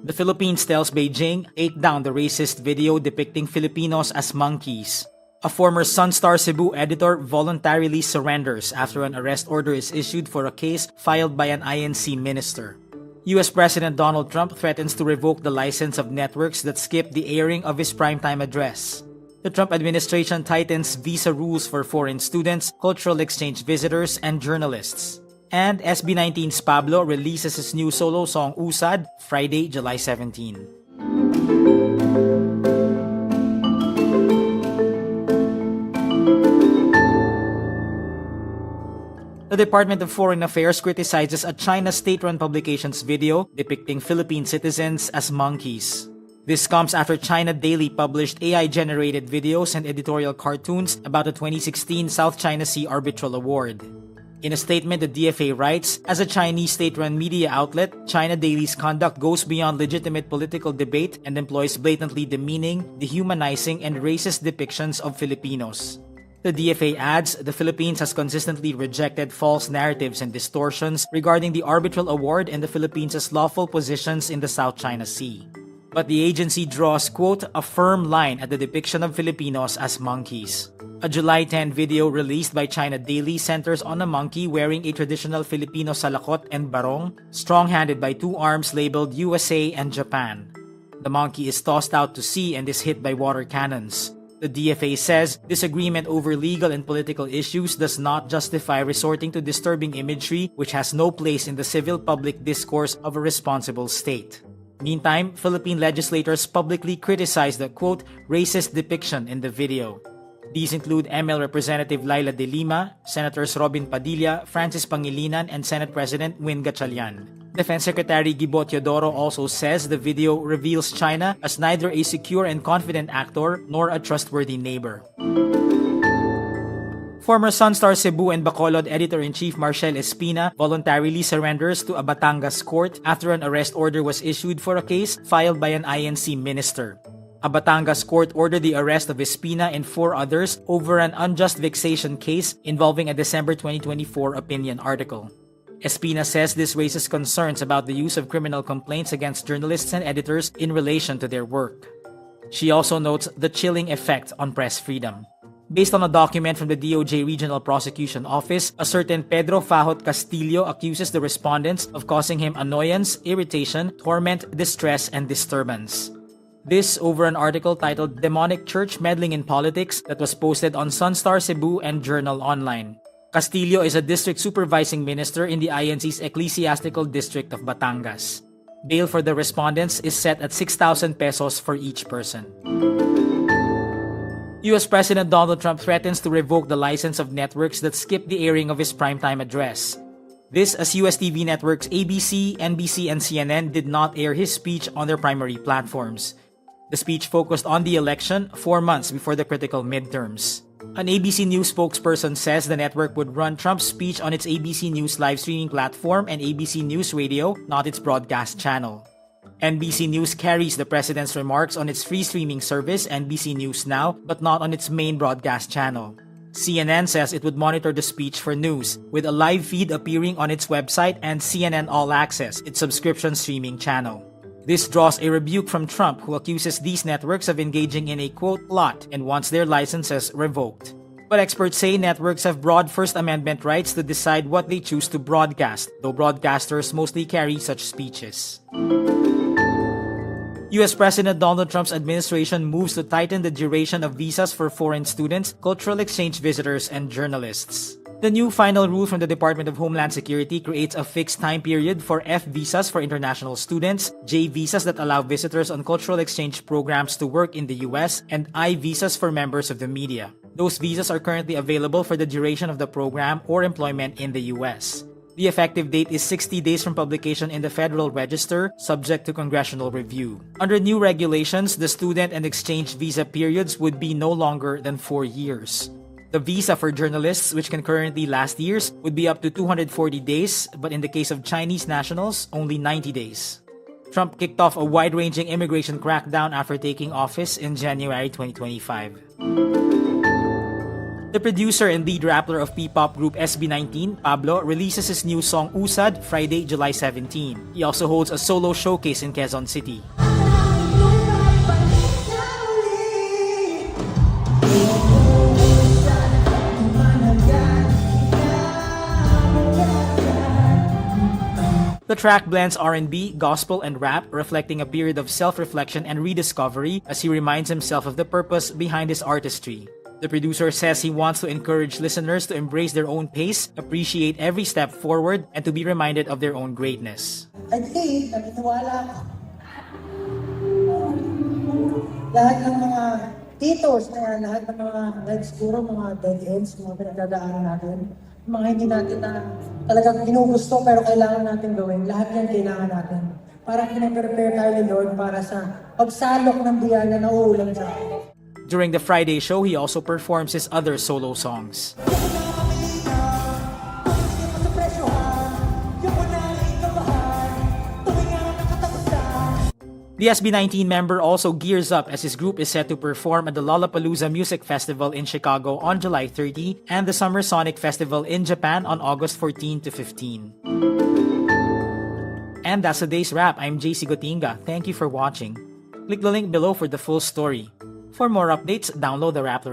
The Philippines tells Beijing, take down the racist video depicting Filipinos as monkeys. A former Sunstar Cebu editor voluntarily surrenders after an arrest order is issued for a case filed by an INC minister. US President Donald Trump threatens to revoke the license of networks that skip the airing of his primetime address. The Trump administration tightens visa rules for foreign students, cultural exchange visitors, and journalists. And SB19's Pablo releases his new solo song Usad Friday, July 17. The Department of Foreign Affairs criticizes a China state-run publication's video depicting Philippine citizens as monkeys. This comes after China Daily published AI-generated videos and editorial cartoons about the 2016 South China Sea Arbitral Award. In a statement, the DFA writes, as a Chinese state-run media outlet, China Daily's conduct goes beyond legitimate political debate and employs blatantly demeaning, dehumanizing, and racist depictions of Filipinos. The DFA adds, the Philippines has consistently rejected false narratives and distortions regarding the arbitral award and the Philippines' lawful positions in the South China Sea. But the agency draws, quote, a firm line at the depiction of Filipinos as monkeys. A July 10 video released by China Daily centers on a monkey wearing a traditional Filipino salakot and barong, strong-handed by two arms labeled USA and Japan. The monkey is tossed out to sea and is hit by water cannons. The DFA says disagreement over legal and political issues does not justify resorting to disturbing imagery which has no place in the civil public discourse of a responsible state. Meantime, Philippine legislators publicly criticized the, quote, racist depiction in the video. These include ML Representative Laila De Lima, Senators Robin Padilla, Francis Pangilinan, and Senate President Win Gatchalian. Defense Secretary Gibo Teodoro also says the video reveals China as neither a secure and confident actor nor a trustworthy neighbor. Former Sunstar Cebu and Bacolod Editor-in-Chief Marcel Espina voluntarily surrenders to a Batangas court after an arrest order was issued for a case filed by an INC minister. A Batangas court ordered the arrest of Espina and 4 others over an unjust vexation case involving a December 2024 opinion article. Espina says this raises concerns about the use of criminal complaints against journalists and editors in relation to their work. She also notes the chilling effect on press freedom. Based on a document from the DOJ Regional Prosecution Office, a certain Pedro Fajot Castillo accuses the respondents of causing him annoyance, irritation, torment, distress, and disturbance. This over an article titled Demonic Church Meddling in Politics that was posted on Sunstar Cebu and Journal Online. Castillo is a district supervising minister in the INC's Ecclesiastical District of Batangas. Bail for the respondents is set at 6,000 pesos for each person. US President Donald Trump threatens to revoke the license of networks that skip the airing of his primetime address. This as US TV networks ABC, NBC, and CNN did not air his speech on their primary platforms. The speech focused on the election 4 months before the critical midterms. An ABC News spokesperson says the network would run Trump's speech on its ABC News live streaming platform and ABC News Radio, not its broadcast channel. NBC News carries the president's remarks on its free streaming service, NBC News Now, but not on its main broadcast channel. CNN says it would monitor the speech for news, with a live feed appearing on its website and CNN All Access, its subscription streaming channel. This draws a rebuke from Trump, who accuses these networks of engaging in a, quote, plot and wants their licenses revoked. But experts say networks have broad First Amendment rights to decide what they choose to broadcast, though broadcasters mostly carry such speeches. US President Donald Trump's administration moves to tighten the duration of visas for foreign students, cultural exchange visitors, and journalists. The new final rule from the Department of Homeland Security creates a fixed time period for F visas for international students, J visas that allow visitors on cultural exchange programs to work in the US, and I visas for members of the media. Those visas are currently available for the duration of the program or employment in the US. The effective date is 60 days from publication in the Federal Register, subject to congressional review. Under new regulations, the student and exchange visa periods would be no longer than 4 years. The visa for journalists, which can currently last years, would be up to 240 days, but in the case of Chinese nationals, only 90 days. Trump kicked off a wide-ranging immigration crackdown after taking office in January 2025. The producer and lead rapper of P-pop group SB19, Pablo, releases his new song Usad Friday, July 17. He also holds a solo showcase in Quezon City. The track blends R&B, gospel, and rap, reflecting a period of self-reflection and rediscovery as he reminds himself of the purpose behind his artistry. The producer says he wants to encourage listeners to embrace their own pace, appreciate every step forward, and to be reminded of their own greatness. I think, naniniwala ako. Lahat ng mga titos na yan, lahat ng mga, like siguro mga dead ends, mga pinagdadaanan natin, mga hindi natin na talagang ginugusto pero kailangan natin gawin. Lahat yan kailangan natin. Parang pinaprepare tayo ni Lord para sa pagsalok ng biyaya na uulan sa atin. During the Friday show, he also performs his other solo songs. The SB19 member also gears up as his group is set to perform at the Lollapalooza Music Festival in Chicago on July 30 and the Summer Sonic Festival in Japan on August 14 to 15. And that's today's wrap. I'm JC Gotinga. Thank you for watching. Click the link below for the full story. For more updates, download the wrap.